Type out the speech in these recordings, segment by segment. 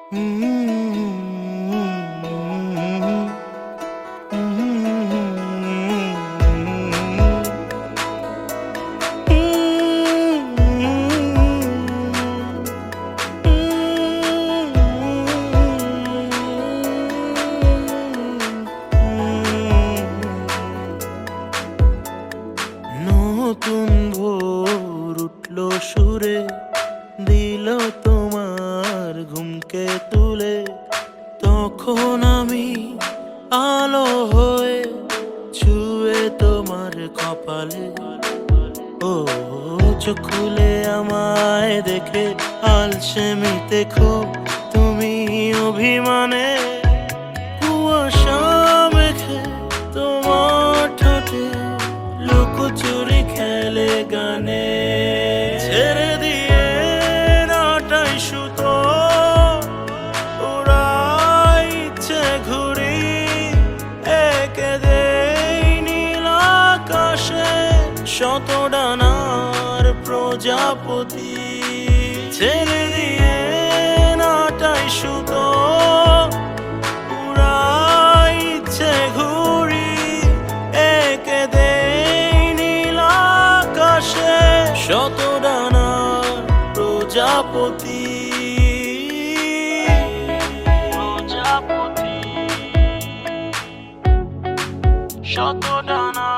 নতুন ভোর উঠলো সুরে, দিল তোমার ঘুমকে তুলে। তখন আমি আলো হয়ে ছুঁয়ে তোমার কপালে। ও চোখ খুলে আমায় দেখে আলসেমিতে খুব তুমি অভিমানে। কুয়াশা মেখে তোমার ঠোঁটে লুকোচুরি খেলে গানে। ছেড়ে দিয়ে নাটাই সুতো ওরাই ইচ্ছে ঘুরি, একে দেই নীল আকাশে শত ডানার প্রজাপতি। ছেড়ে দিয়ে নাটাই সুতো ওরাই ইচ্ছে ঘুরি, একে দেই নীল আকাশে শত ডানার প্রজাপতি। প্রজাপতি শত ডানার।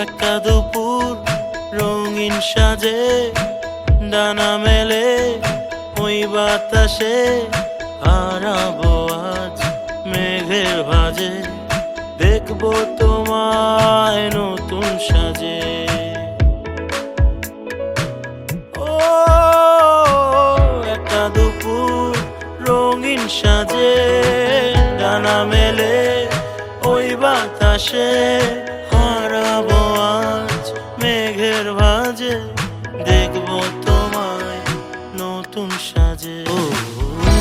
একটা দুপুর রঙিন সাজে ডানা মেলে ওই বাতাসে। হারাবো আজ মেঘের ভাঁজে, দেখবো তোমায় নতুন সাজে। ও একটা দুপুর রঙিন সাজে ডানা মেলে ওই বাতাসে। হারাবো আজ মেঘের ভাঁজে, দেখবো তোমায় নতুন সাজে। ও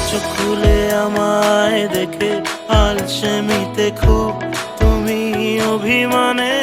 চোখ খুলে আমায় দেখে আলসেমিতে খুব তুমি অভিমানে।